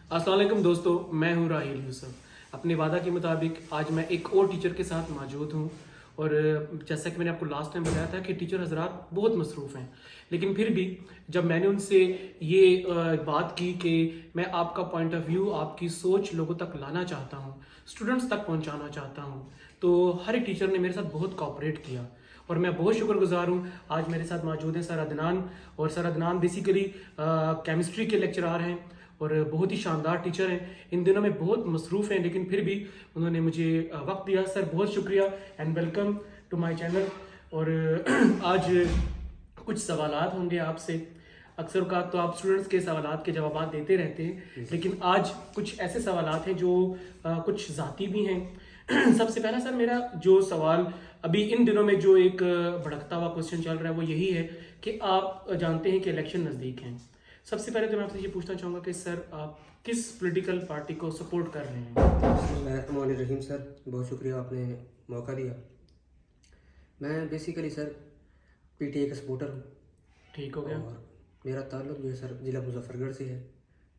अस्सलाम वालेकुम दोस्तों, मैं हूं राहिल यूसुफ। अपने वादा के मुताबिक आज मैं एक और टीचर के साथ मौजूद हूं और जैसा कि मैंने आपको लास्ट टाइम बताया था कि टीचर हजरात बहुत मसरूफ़ हैं, लेकिन फिर भी जब मैंने उनसे ये बात की कि मैं आपका पॉइंट ऑफ व्यू, आपकी सोच लोगों तक लाना चाहता हूं, स्टूडेंट्स तक पहुंचाना चाहता हूं, तो हर एक टीचर ने मेरे साथ बहुत कोऑपरेट किया और मैं बहुत शुक्रगुजार हूँ। आज मेरे साथ मौजूद है सर अदनान, और सर अदनान बेसिकली केमिस्ट्री के लेक्चरार हैं और बहुत ही शानदार टीचर हैं। इन दिनों में बहुत मसरूफ़ हैं, लेकिन फिर भी उन्होंने मुझे वक्त दिया। सर बहुत शुक्रिया and welcome to my channel. और आज कुछ सवालात होंगे आपसे। अक्सर का तो आप स्टूडेंट्स के सवालात के जवाब देते रहते हैं, लेकिन आज कुछ ऐसे सवालात हैं जो कुछ ज़ाती भी हैं। सबसे पहला सर मेरा जो सवाल अभी इन दिनों में जो एक भड़कता हुआ क्वेश्चन चल रहा है वो यही है कि आप जानते हैं कि इलेक्शन नज़दीक हैं। सबसे पहले तो मैं आपसे ये पूछना चाहूँगा कि सर आप किस पॉलिटिकल पार्टी को सपोर्ट कर रहे हैं? रहीम सर, बहुत शुक्रिया आपने मौका दिया। मैं बेसिकली सर पीटीए का सपोर्टर हूँ। ठीक हो गया। और मेरा ताल्लुक जो है सर ज़िला मुजफ्फरगढ़ से है।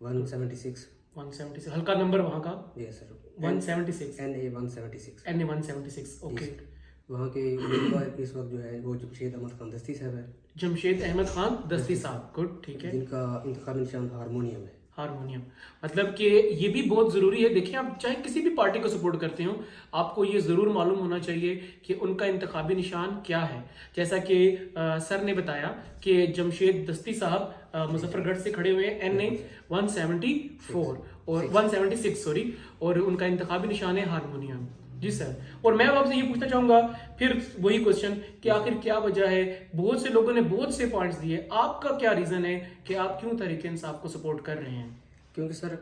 176 हल्का नंबर वहाँ का? ये सर 176 NA 176 NA 176 ओके। वहाँ के उम्मीदवार इस वक्त जो है वो जमशेद अहमद खान दस्ती साहब है। जमशेद अहमद खान दस्ती साहब, गुड, ठीक है। जिनका इंतखाबी निशान हारमोनियम है। हारमोनियम, मतलब कि ये भी बहुत ज़रूरी है। देखिए, आप चाहे किसी भी पार्टी को सपोर्ट करते हो, आपको ये ज़रूर मालूम होना चाहिए कि उनका इंतखाबी निशान क्या है। जैसा कि सर ने बताया कि जमशेद दस्ती साहब मुजफ्फरगढ़ से खड़े हुए हैं, NA 174 और 176 सॉरी, और उनका इंतखाबी निशान है हारमोनियम। जी सर। और मैं आपसे ये पूछना चाहूँगा फिर वही क्वेश्चन कि आखिर क्या वजह है? बहुत से लोगों ने बहुत से पॉइंट्स दिए, आपका क्या रीज़न है कि आप क्यों तहरीक इंसाफ को सपोर्ट कर रहे हैं? क्योंकि सर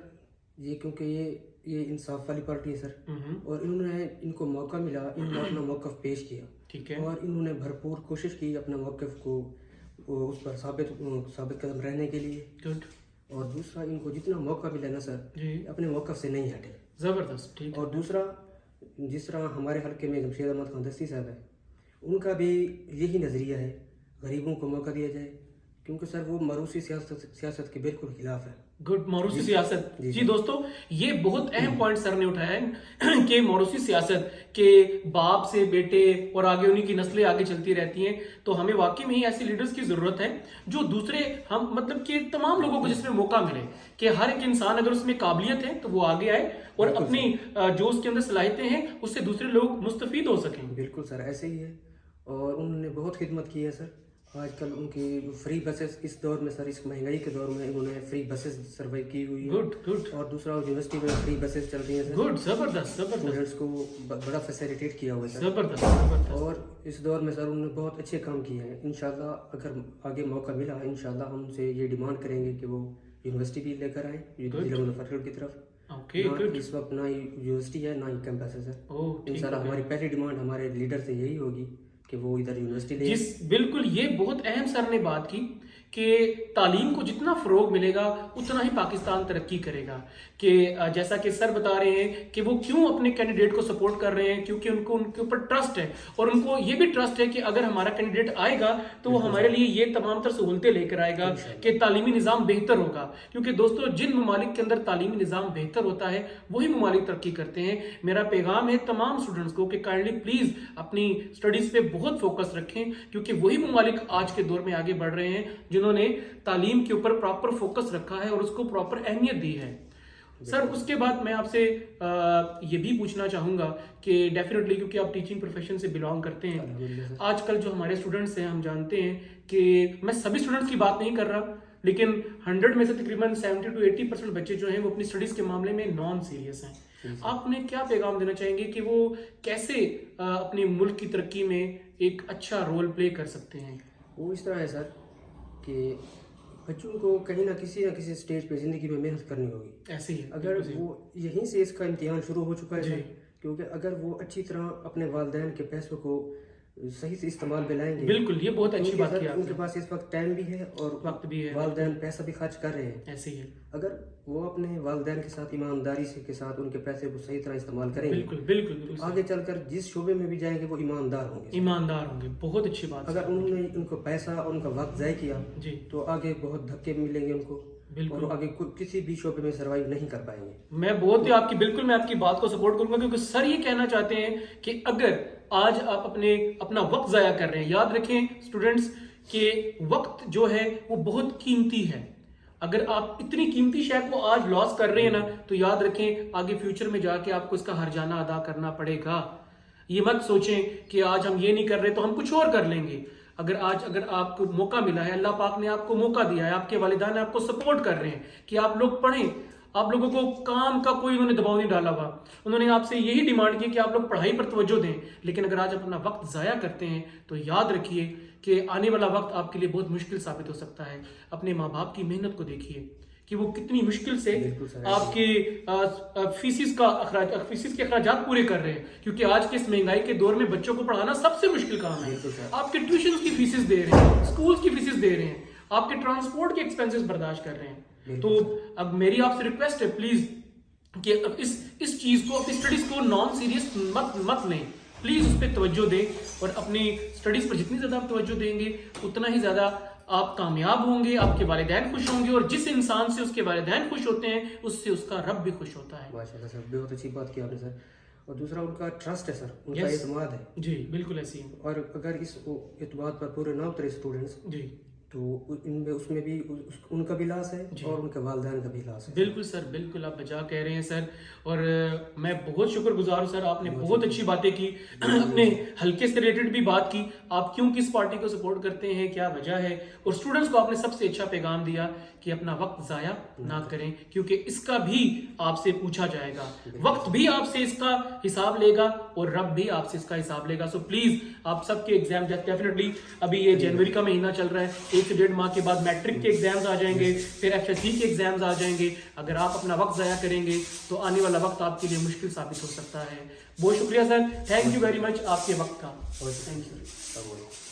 क्योंकि ये इंसाफ वाली पार्टी है सर, और इनको मौका मिला, इन्होंने अपना मौक़िफ़ पेश किया। ठीक है। और इन्होंने भरपूर कोशिश की अपने मौक़िफ़ को उस पर साबित कदम रहने के लिए। गुड। और दूसरा, इनको जितना मौका मिला ना सर, अपने मौक़िफ़ से नहीं हटे। ज़बरदस्त, ठीक। और दूसरा, जिस तरह हमारे हल्के में जमशेद अहमद खान दस्ती साहब है, उनका भी यही नज़रिया है, गरीबों को मौका दिया जाए, क्योंकि सर वो मरूसी सियासत के बिल्कुल खिलाफ है। गुड, मौरूसी सियासत। जी दोस्तों, ये बहुत अहम पॉइंट सर ने उठाया है कि मौरूसी सियासत के बाप से बेटे और आगे उन्हीं की नस्लें आगे चलती रहती हैं। तो हमें वाकई में ही ऐसे लीडर्स की ज़रूरत है जो दूसरे, हम मतलब कि तमाम लोगों को जिसमें मौका मिले कि हर एक इंसान अगर उसमें काबिलियत है तो वो आगे आए और अपनी जो उसके अंदर सलाहियतें हैं उससे दूसरे लोग मुस्तफीद हो सकें। बिल्कुल सर, ऐसे ही है। और उन्होंने बहुत खिदमत की है सर। आजकल उनकी फ्री बसेस, इस दौर में सर, इस महंगाई के दौर में उन्होंने फ्री बसेस सर्वाइव की हुई है। Good good. और दूसरा, यूनिवर्सिटी में फ्री बसेस चल रही हैं सर। गुड, जबरदस्त जबरदस्त। स्टूडेंट्स को बड़ा फैसिलिटेट किया हुआ है सर। जबरदस्त जबरदस्त। और इस दौर में सर उन्होंने बहुत अच्छे काम किए हैं। इंशाल्लाह अगर आगे मौका मिला, इंशाल्लाह हम उनसे ये डिमांड करेंगे कि वो यूनिवर्सिटी भी लेकर आए जिला मुजफ्फरगढ़ की तरफ। Okay, good. इस वक्त ना यूनिवर्सिटी है ना ही कैंपस है सर। ओह, इंशाल्लाह हमारी पहली डिमांड हमारे लीडर से यही होगी कि वो इधर यूनिवर्सिटी ले। बिल्कुल, ये बहुत अहम सर ने बात की कि तालीम को जितना फ़रोग मिलेगा उतना ही पाकिस्तान तरक्की करेगा। कि जैसा कि सर बता रहे हैं कि वो क्यों अपने कैंडिडेट को सपोर्ट कर रहे हैं, क्योंकि उनको उनके ऊपर ट्रस्ट है और उनको ये भी ट्रस्ट है कि अगर हमारा कैंडिडेट आएगा तो वो हमारे लिए ये तमाम तर सहूलतें लेकर आएगा कि तालीमी निज़ाम बेहतर होगा। क्योंकि दोस्तों, जिन ममालिक के अंदर तालीमी निज़ाम बेहतर होता है वही ममालिक तरक्की करते हैं। मेरा पैगाम है तमाम स्टूडेंट्स को कि काइंडली प्लीज़ अपनी स्टडीज़ पे बहुत फोकस रखें, क्योंकि वही ममालिक आज के दौर में आगे बढ़ रहे हैं जिन्होंने तालीम के ऊपर प्रॉपर फोकस रखा है और उसको प्रॉपर अहमियत दी है। सर, उसके बाद मैं आपसे ये भी पूछना चाहूँगा कि डेफिनेटली, क्योंकि आप टीचिंग प्रोफेशन से बिलोंग करते हैं, आजकल जो हमारे स्टूडेंट्स हैं, हम जानते हैं कि मैं सभी स्टूडेंट्स की बात नहीं कर रहा, लेकिन 100 में से तकरीबन 70 to 80% बच्चे जो हैं वो अपनी स्टडीज़ के मामले में नॉन सीरियस हैं। आप उन्हें क्या पैगाम देना चाहेंगे कि वो कैसे अपने मुल्क की तरक्की में एक अच्छा रोल प्ले कर सकते हैं? वो इस तरह है सर कि बच्चों को कहीं ना किसी स्टेज पे ज़िंदगी में मेहनत करनी होगी। ऐसे ही अगर वो यहीं से इसका इम्तिहान शुरू हो चुका है सर, क्योंकि अगर वो अच्छी तरह अपने वालिदैन के पैसों को सही से इस्तेमाल में लाएंगे। बिल्कुल, ये बहुत अच्छी बात की आपने। उनके पास इस वक्त टाइम भी है और वक्त भी है, वालिदैन पैसा भी खर्च कर रहे हैं। ऐसे ही है। अगर वो अपने वालिदैन के साथ ईमानदारी से के साथ उनके पैसे को सही तरह इस्तेमाल करेंगे, बिल्कुल बिल्कुल बिल्कुल, आगे चलकर जिस शोबे में भी जाएंगे वो ईमानदार होंगे। ईमानदार होंगे, बहुत अच्छी बात। अगर उन्होंने उनको पैसा और उनका वक्त ज़ाय किया जी, तो आगे बहुत धक्के मिलेंगे उनको। बिल्कुल। और आगे किसी भी शोबे में सर्वाइव नहीं कर पाएंगे। मैं बहुत ही आपकी बिल्कुल मैं आपकी बात को सपोर्ट करूंगा, क्योंकि सर ये कहना चाहते हैं कि अगर आज आप अपना वक्त जाया कर रहे हैं, याद रखें स्टूडेंट्स कि वक्त जो है वो बहुत कीमती है। अगर आप इतनी कीमती शय को आज लॉस कर रहे हैं ना, तो याद रखें आगे फ्यूचर में जाके आपको इसका हर्जाना अदा करना पड़ेगा। ये मत सोचें कि आज हम ये नहीं कर रहे तो हम कुछ और कर लेंगे। अगर आपको मौका मिला है, अल्लाह पाक ने आपको मौका दिया है, आपके वालिदैन आपको सपोर्ट कर रहे हैं कि आप लोग पढ़ें, आप लोगों को काम का कोई उन्होंने दबाव नहीं डाला हुआ, उन्होंने आपसे यही डिमांड की कि आप लोग पढ़ाई पर तवज्जो दें। लेकिन अगर आज अपना वक्त ज़ाया करते हैं तो याद रखिए कि आने वाला वक्त आपके लिए बहुत मुश्किल साबित हो सकता है। अपने माँ बाप की मेहनत को देखिए कि वो कितनी मुश्किल से आपके फीसिस के अखराजात पूरे कर रहे हैं, क्योंकि आज के इस महंगाई के दौर में बच्चों को पढ़ाना सबसे मुश्किल काम है। आपके ट्यूशन की फीसिस दे रहे हैं, स्कूल की फीसिस दे रहे हैं, आपके ट्रांसपोर्ट के एक्सपेंसेस बर्दाश्त कर रहे हैं। तो अब मेरी आपसे रिक्वेस्ट है प्लीज कि अब इस चीज को, अपनी स्टडीज को नॉन सीरियस मत लें, प्लीज उस पर तवज्जो दें और अपनी स्टडीज पर जितनी ज्यादा आप तवज्जो देंगे उतना ही ज्यादा आप कामयाब होंगे, आपके वालिदैन खुश होंगे, और जिस इंसान से उसके वालिदैन खुश होते हैं उससे उसका रब भी खुश होता है। माशाल्लाह सर, बहुत अच्छी बात की आपने सर। और दूसरा उनका ट्रस्ट है सर, उनका एतमाद है जी, बिल्कुल ऐसी है। और अगर इस एतमाद पर पूरे ना उतरे स्टूडेंट्स जी तो इनमें उसमें भी उनका भी लॉस है और उनके वालिदैन का भी लॉस है। बिल्कुल सर, बिल्कुल आप बचा कह रहे हैं सर, और मैं बहुत शुक्रगुजार हूँ सर, आपने बहुत अच्छी बातें की, अपने हल्के से रिलेटेड भी बात की, आप क्यों किस पार्टी को सपोर्ट करते हैं, क्या वजह है, और स्टूडेंट्स को आपने सबसे अच्छा पैगाम दिया कि अपना वक्त ज़ाया ना करें, क्योंकि इसका भी आपसे पूछा जाएगा, वक्त भी आपसे इसका हिसाब लेगा और रब भी आपसे इसका हिसाब लेगा। सो प्लीज़ आप सबके एग्जाम डेफिनेटली, अभी ये जनवरी का महीना चल रहा है, 1 से 1.5 माह के बाद मैट्रिक के एग्जाम्स आ जाएंगे, फिर FSC के एग्जाम्स आ जाएंगे। अगर आप अपना वक्त ज़ाया करेंगे तो आने वाला वक्त आपके लिए मुश्किल साबित हो सकता है। बहुत शुक्रिया sir, thank you very much आपके वक्त का। Thank you.